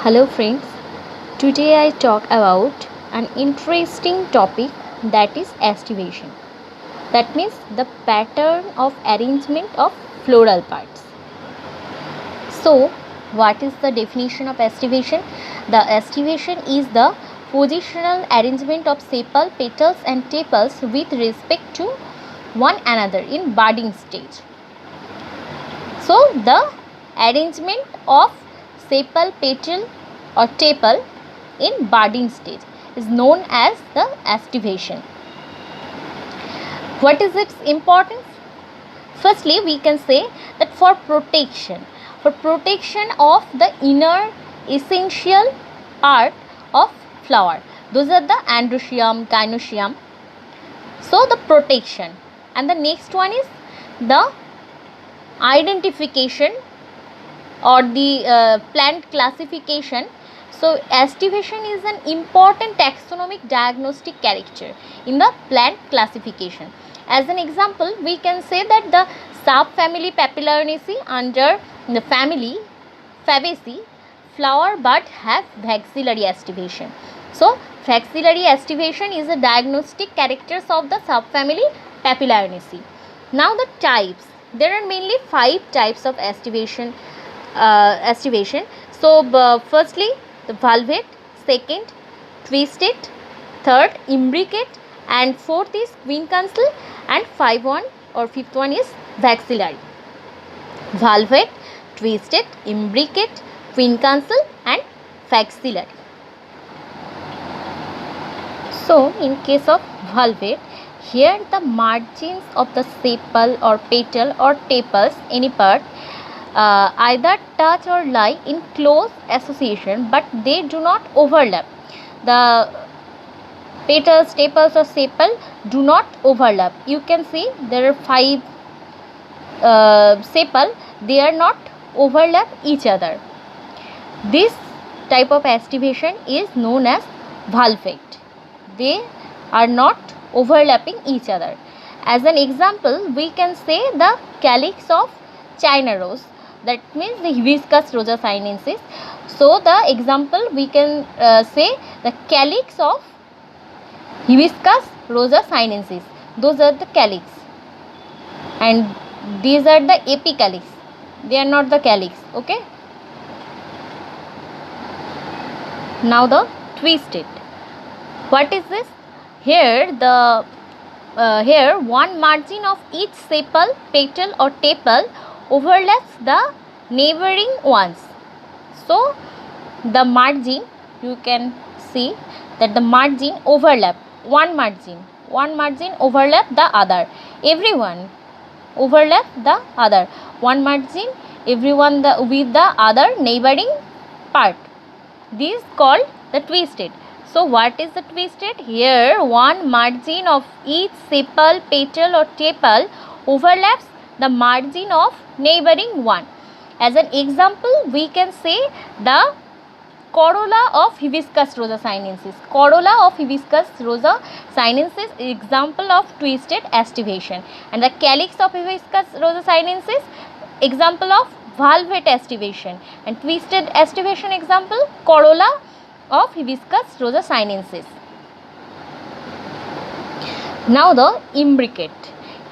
Hello friends, today I talk about an interesting topic that is estivation. That means the pattern of arrangement of floral parts. So, what is the definition of estivation? The estivation is the positional arrangement of sepal, petals and tepals with respect to one another in budding stage. So, the arrangement of sepal, petal or tepal in budding stage is known as the estivation. What is its importance? Firstly, we can say that for protection of the inner essential part of flower, those are the androecium, gynoecium. So the protection, and the next one is the identification or the plant classification. So estivation is an important taxonomic diagnostic character in the plant classification. As an example, we can say that the subfamily Papilionaceae under the family Fabaceae flower bud have maxillary estivation. So maxillary estivation is a diagnostic characters of the subfamily Papilionaceae. Now the types. There are mainly 5 types of estivation. So firstly the valvate, second twisted, third imbricate, and fourth is quincunxal, and fifth one is vexillary. Valvate, twisted, imbricate, quincunxal and vexillary. So in case of valvate, here the margins of the sepal or petal or tepals, any part, either touch or lie in close association, but they do not overlap. The petals, tepals or sepal do not overlap. You can see there are 5 sepal, they are not overlap each other. This type of estivation is known as valvate. They are not overlapping each other. As an example, we can say the calyx of China rose, that means the Hibiscus rosa sinensis. So the example we can say the calyx of Hibiscus rosa sinensis. Those are the calyx, and these are the apicalyx. They are not the calyx. Okay. Now the twisted. What is this? Here one margin of each sepal, petal or tepal overlaps the neighboring ones. So the margin, you can see that the margin overlap, one margin overlap the other, everyone overlap the other, one margin everyone with the other neighboring part. This is called the twisted. So what is the twisted? Here one margin of each sepal, petal or tepal overlaps the margin of neighboring one. As an example, we can say the corolla of Hibiscus rosa sinensis. Corolla of Hibiscus rosa sinensis is example of twisted estivation, and the calyx of Hibiscus rosa sinensis example of valvate estivation, and twisted estivation example corolla of Hibiscus rosa sinensis. Now the imbricate.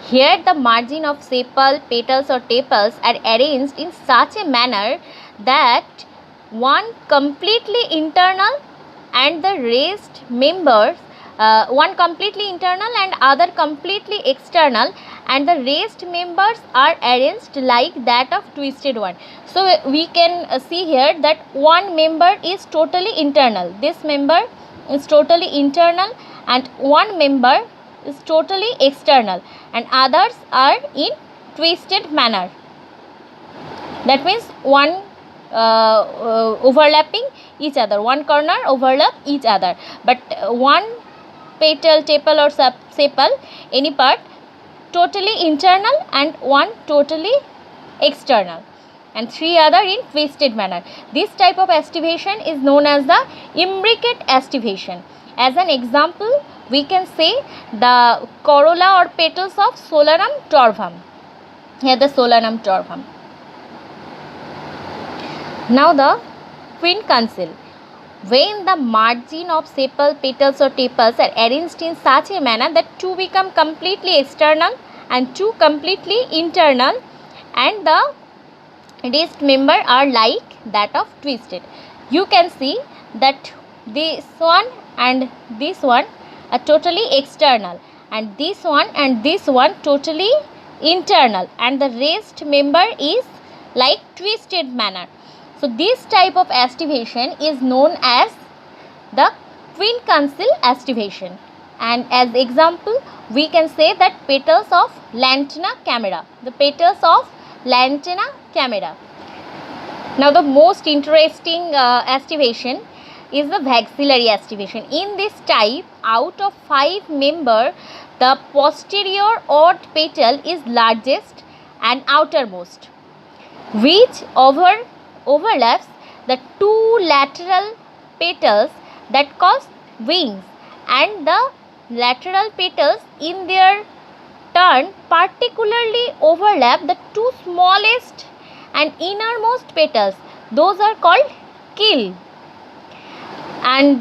Here the margin of sepal, petals or tepals are arranged in such a manner that one completely internal and the rest members, one completely internal and other completely external, and the rest members are arranged like that of twisted one. So we can see here that one member is totally internal, this member is totally internal, and one member is totally external, and others are in twisted manner. That means one overlapping each other, one corner overlap each other, but one petal, tepal or sepal, any part totally internal and one totally external, and 3 other in twisted manner. This type of estivation is known as the imbricate estivation. As an example, we can say the corolla or petals of Solanum torvum. Here the Solanum torvum. Now the quincunxile. When the margin of sepal, petals or tepals are arranged in such a manner that two become completely external and two completely internal, and the raised member are like that of twisted. You can see that this one and this one are totally external, and this one and this one totally internal, and the raised member is like twisted manner. So this type of aestivation is known as the quincunxile aestivation. And as example, we can say that petals of Lantana camera. The petals of Lantana camera. Now the most interesting aestivation is the vexillary aestivation. In this type, out of 5 members, the posterior odd petal is largest and outermost, which overlaps the two lateral petals that cause wings, and the lateral petals in their turn particularly overlap the two smallest and innermost petals. Those are called keel. And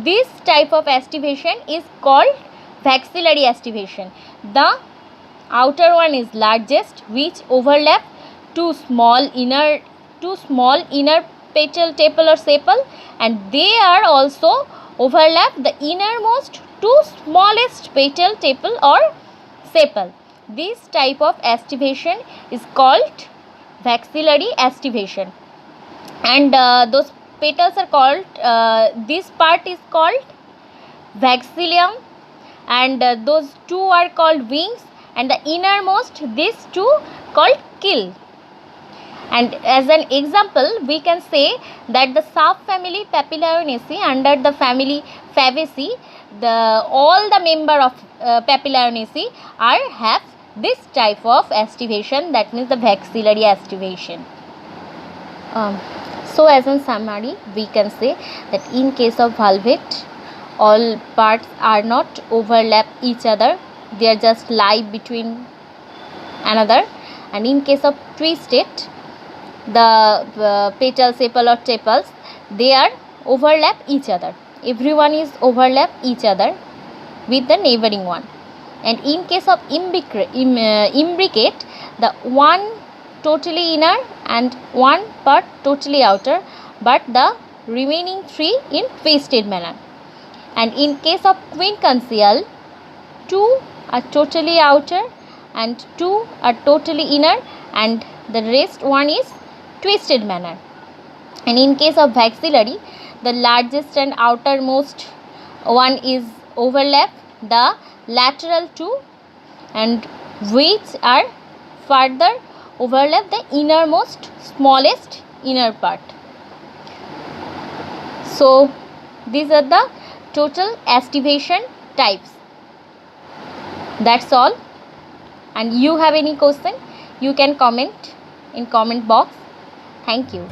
this type of aestivation is called vexillary aestivation. The outer one is largest, which overlap two small inner petal, tepal or sepal, and they are also overlap the innermost two smallest petal, tepal or sepal. This type of aestivation is called vexillary aestivation, and those petals are called, this part is called vexillum, and those two are called wings, and the innermost, these two called keel. And as an example, we can say that the subfamily Papilionaceae under the family Fabaceae, all the member of Papilionaceae have this type of aestivation, that means the vexillary aestivation. So as in summary, we can say that in case of valvate, all parts are not overlap each other, they are just lie between another, and in case of twisted, the petals, sepal or tepals, they are overlap each other. Everyone is overlap each other with the neighboring one. And in case of imbricate, the one totally inner and one part totally outer, but the remaining 3 in twisted manner. And in case of quincunxile, 2 are totally outer and 2 are totally inner, and the rest one is twisted manner. And in case of vexillary, the largest and outermost one is overlap the lateral 2, and which are further overlap the innermost smallest inner part. So these are the total aestivation types. That's all. And you have any question, you can comment in comment box. Thank you.